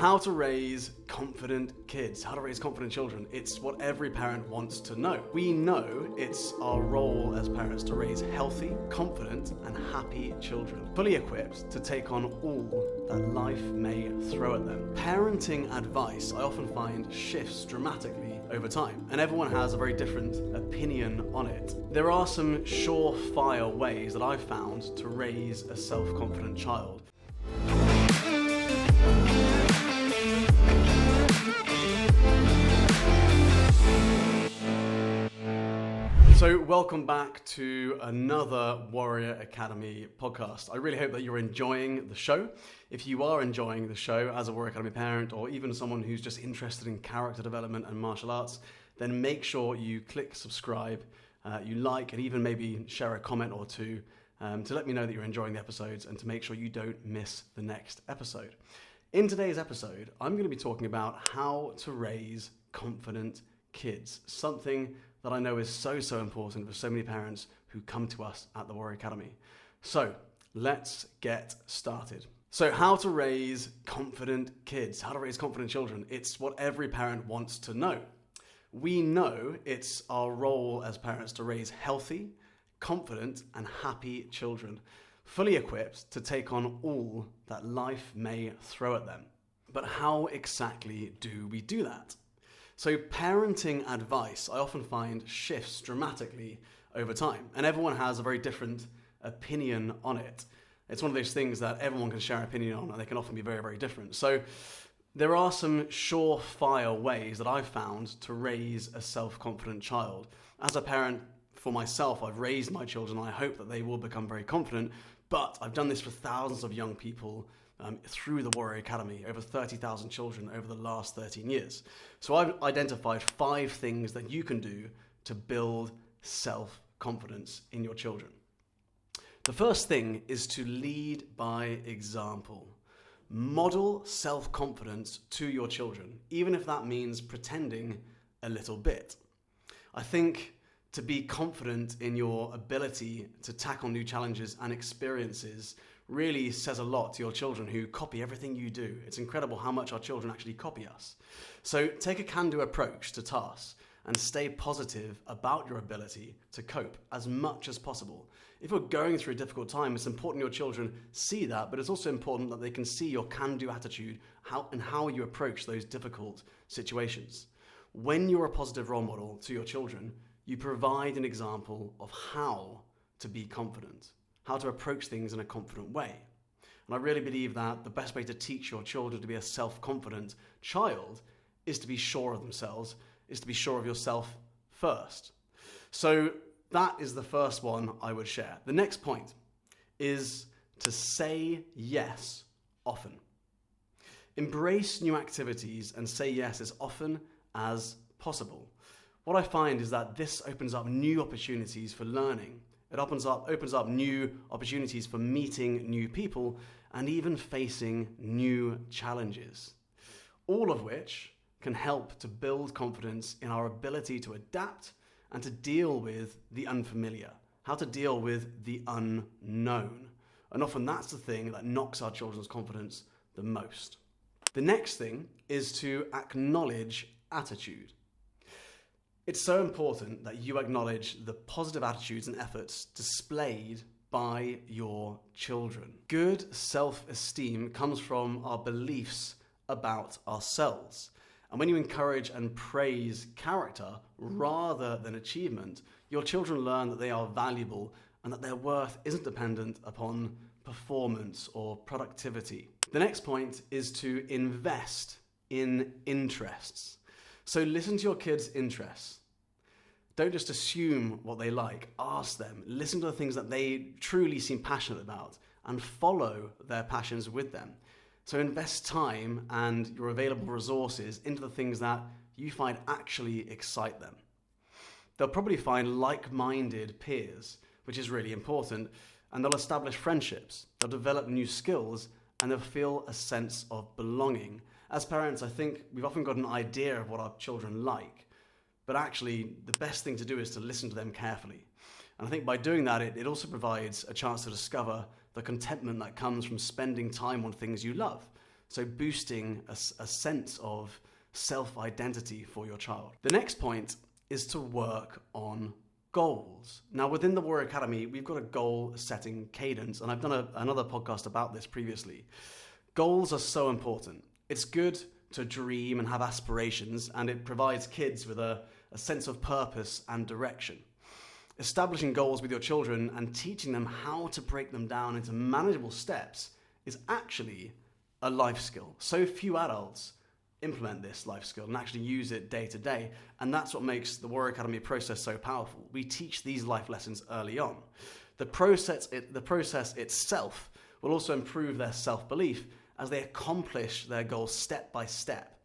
How to raise confident kids, how to raise confident children. It's what every parent wants to know. We know it's our role as parents to raise healthy, confident, and happy children, fully equipped to take on all that life may throw at them. Parenting advice, I often find, shifts dramatically over time, and everyone has a very different opinion on it. There are some surefire ways that I've found to raise a self-confident child. So welcome back to another Warrior Academy podcast. I really hope that you're enjoying the show. If you are enjoying the show as a Warrior Academy parent, or even someone who's just interested in character development and martial arts, then make sure you click subscribe, you like, and even maybe share a comment or two to let me know that you're enjoying the episodes and to make sure you don't miss the next episode. In today's episode, I'm going to be talking about how to raise confident kids, something that I know is so important for so many parents who come to us at the Warrior Academy. So let's get started. So how to raise confident kids, how to raise confident children. It's what every parent wants to know. We know it's our role as parents to raise healthy, confident, and happy children, fully equipped to take on all that life may throw at them. But how exactly do we do that? So parenting advice, I often find, shifts dramatically over time, and everyone has a very different opinion on it. It's one of those things that everyone can share an opinion on, and they can often be very different. So there are some surefire ways that I've found to raise a self-confident child. As a parent, for myself, I've raised my children, and I hope that they will become very confident, but I've done this for thousands of young people through the Warrior Academy, over 30,000 children over the last 13 years. So I've identified 5 things that you can do to build self-confidence in your children. The first thing is to lead by example. Model self-confidence to your children, even if that means pretending a little bit. I think to be confident in your ability to tackle new challenges and experiences really says a lot to your children who copy everything you do. It's incredible how much our children actually copy us. So take a can-do approach to tasks and stay positive about your ability to cope as much as possible. If you're going through a difficult time, it's important your children see that, but it's also important that they can see your can-do attitude and how you approach those difficult situations. When you're a positive role model to your children, you provide an example of how to be confident, how to approach things in a confident way. And I really believe that the best way to teach your children to be a self-confident child is to be sure of themselves, is to be sure of yourself first. So that is the first one I would share. The next point is to say yes often. Embrace new activities and say yes as often as possible. What I find is that this opens up new opportunities for learning. It opens up new opportunities for meeting new people and even facing new challenges, all of which can help to build confidence in our ability to adapt and to deal with the unfamiliar, how to deal with the unknown. And often that's the thing that knocks our children's confidence the most. The next thing is to acknowledge attitude. It's so important that you acknowledge the positive attitudes and efforts displayed by your children. Good self-esteem comes from our beliefs about ourselves. And when you encourage and praise character rather than achievement, your children learn that they are valuable and that their worth isn't dependent upon performance or productivity. The next point is to invest in interests. So listen to your kids' interests. Don't just assume what they like. Ask them. Listen to the things that they truly seem passionate about and follow their passions with them. So invest time and your available resources into the things that you find actually excite them. They'll probably find like-minded peers, which is really important, and they'll establish friendships. They'll develop new skills and they'll feel a sense of belonging. As parents, I think we've often got an idea of what our children like, but actually the best thing to do is to listen to them carefully. And I think by doing that, it also provides a chance to discover the contentment that comes from spending time on things you love. So boosting a sense of self-identity for your child. The next point is to work on goals. Now, within the Warrior Academy, we've got a goal setting cadence, and I've done another podcast about this previously. Goals are so important. It's good to dream and have aspirations, and it provides kids with a sense of purpose and direction. Establishing goals with your children and teaching them how to break them down into manageable steps is actually a life skill. So few adults implement this life skill and actually use it day to day, and that's what makes the Warrior Academy process so powerful. We teach these life lessons early on. The process itself will also improve their self-belief as they accomplish their goals step by step.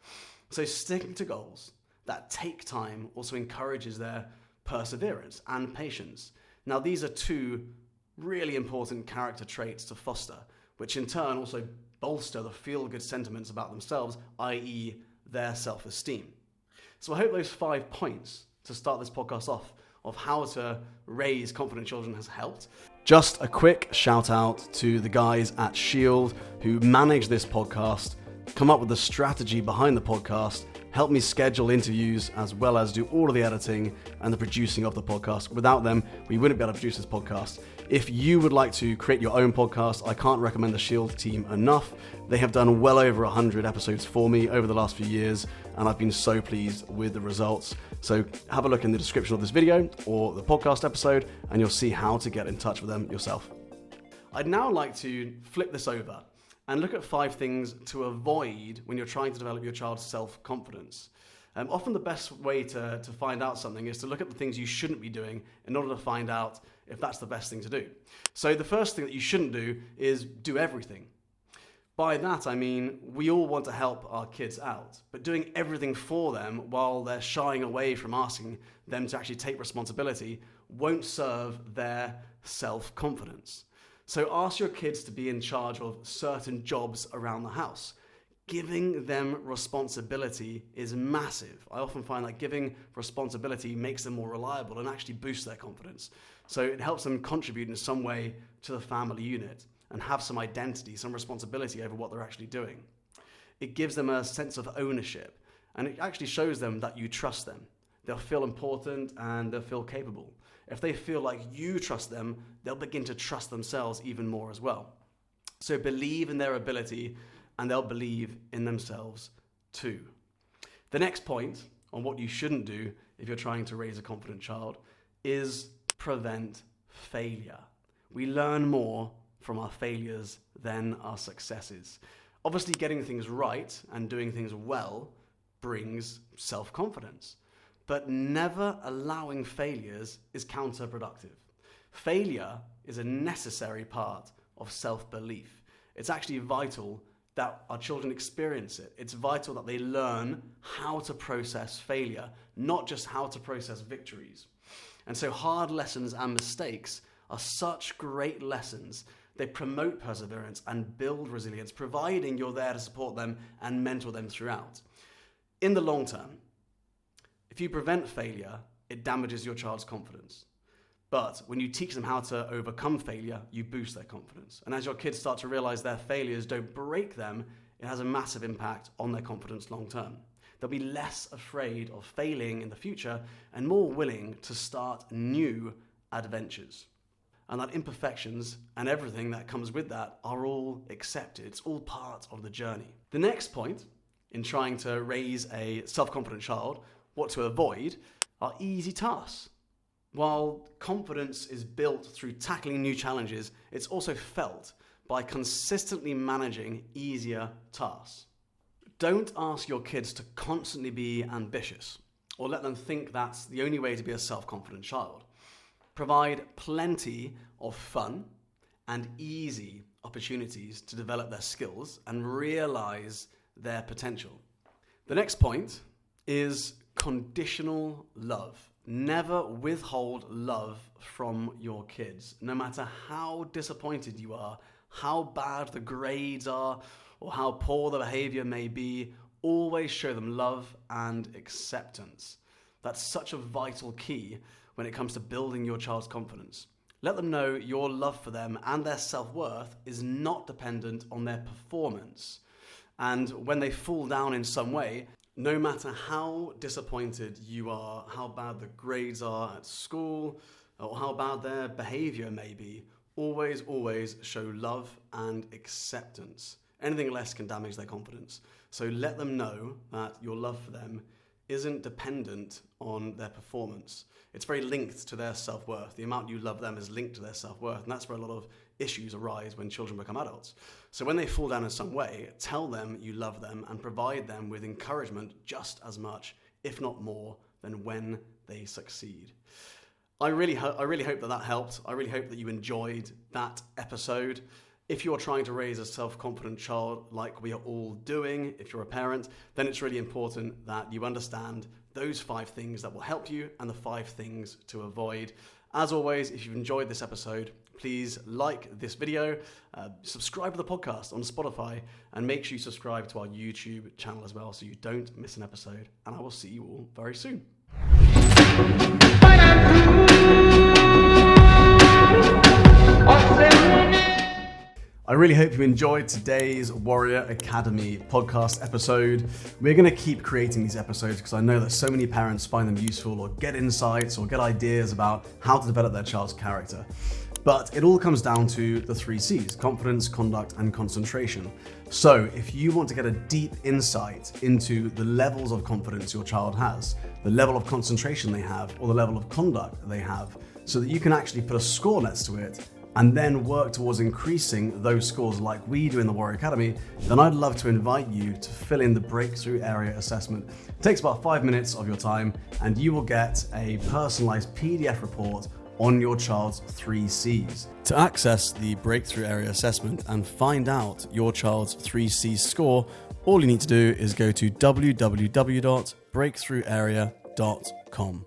So sticking to goals that take time also encourages their perseverance and patience. Now, these are two really important character traits to foster, which in turn also bolster the feel-good sentiments about themselves, i.e. their self-esteem. So I hope those 5 points to start this podcast off of how to raise confident children has helped. Just a quick shout out to the guys at Shield who manage this podcast, come up with the strategy behind the podcast, help me schedule interviews, as well as do all of the editing and the producing of the podcast. Without them, we wouldn't be able to produce this podcast. If you would like to create your own podcast, I can't recommend the Shield team enough. They have done well over 100 episodes for me over the last few years, and I've been so pleased with the results. So have a look in the description of this video or the podcast episode, and you'll see how to get in touch with them yourself. I'd now like to flip this over and look at 5 things to avoid when you're trying to develop your child's self-confidence. Often the best way to find out something is to look at the things you shouldn't be doing in order to find out if that's the best thing to do. So the first thing that you shouldn't do is do everything. By that, I mean, we all want to help our kids out, but doing everything for them while they're shying away from asking them to actually take responsibility won't serve their self-confidence. So ask your kids to be in charge of certain jobs around the house. Giving them responsibility is massive. I often find that giving responsibility makes them more reliable and actually boosts their confidence. So it helps them contribute in some way to the family unit and have some identity, some responsibility over what they're actually doing. It gives them a sense of ownership, and it actually shows them that you trust them. They'll feel important and they'll feel capable. If they feel like you trust them, they'll begin to trust themselves even more as well. So believe in their ability, and they'll believe in themselves too. The next point on what you shouldn't do if you're trying to raise a confident child is prevent failure. We learn more from our failures than our successes. Obviously, getting things right and doing things well brings self-confidence, but never allowing failures is counterproductive. Failure is a necessary part of self-belief. It's actually vital that our children experience it. It's vital that they learn how to process failure, not just how to process victories. And so hard lessons and mistakes are such great lessons. They promote perseverance and build resilience, providing you're there to support them and mentor them throughout. In the long term, if you prevent failure, it damages your child's confidence. But when you teach them how to overcome failure, you boost their confidence. And as your kids start to realize their failures don't break them, it has a massive impact on their confidence long term. They'll be less afraid of failing in the future and more willing to start new adventures. And that imperfections and everything that comes with that are all accepted. It's all part of the journey. The next point in trying to raise a self-confident child, what to avoid, are easy tasks. While confidence is built through tackling new challenges, it's also felt by consistently managing easier tasks. Don't ask your kids to constantly be ambitious or let them think that's the only way to be a self-confident child. Provide plenty of fun and easy opportunities to develop their skills and realize their potential. The next point is conditional love. Never withhold love from your kids. No matter how disappointed you are, how bad the grades are, or how poor the behavior may be, always show them love and acceptance. That's such a vital key when it comes to building your child's confidence. Let them know your love for them and their self-worth is not dependent on their performance. And when they fall down in some way, no matter how disappointed you are, how bad the grades are at school, or how bad their behavior may be, always show love and acceptance. Anything less can damage their confidence. So let them know that your love for them isn't dependent on their performance. It's very linked to their self-worth. The amount you love them is linked to their self-worth, and that's where a lot of issues arise when children become adults. So when they fall down in some way, tell them you love them and provide them with encouragement just as much, if not more, than when they succeed. I really hope that helped. I really hope that you enjoyed that episode. If you're trying to raise a self-confident child like we are all doing, if you're a parent, then it's really important that you understand those 5 things that will help you and the 5 things to avoid. As always, if you've enjoyed this episode, please like this video, subscribe to the podcast on Spotify, and make sure you subscribe to our YouTube channel as well so you don't miss an episode. And I will see you all very soon. I really hope you enjoyed today's Warrior Academy podcast episode. We're going to keep creating these episodes because I know that so many parents find them useful or get insights or get ideas about how to develop their child's character. But it all comes down to the 3 C's: confidence, conduct, and concentration. So if you want to get a deep insight into the levels of confidence your child has, the level of concentration they have, or the level of conduct they have, so that you can actually put a score next to it and then work towards increasing those scores like we do in the Warrior Academy, then I'd love to invite you to fill in the breakthrough area assessment. It takes about 5 minutes of your time, and you will get a personalized PDF report on your child's 3 C's. To access the breakthrough area assessment and find out your child's 3 C's score, all you need to do is go to www.breakthrougharea.com.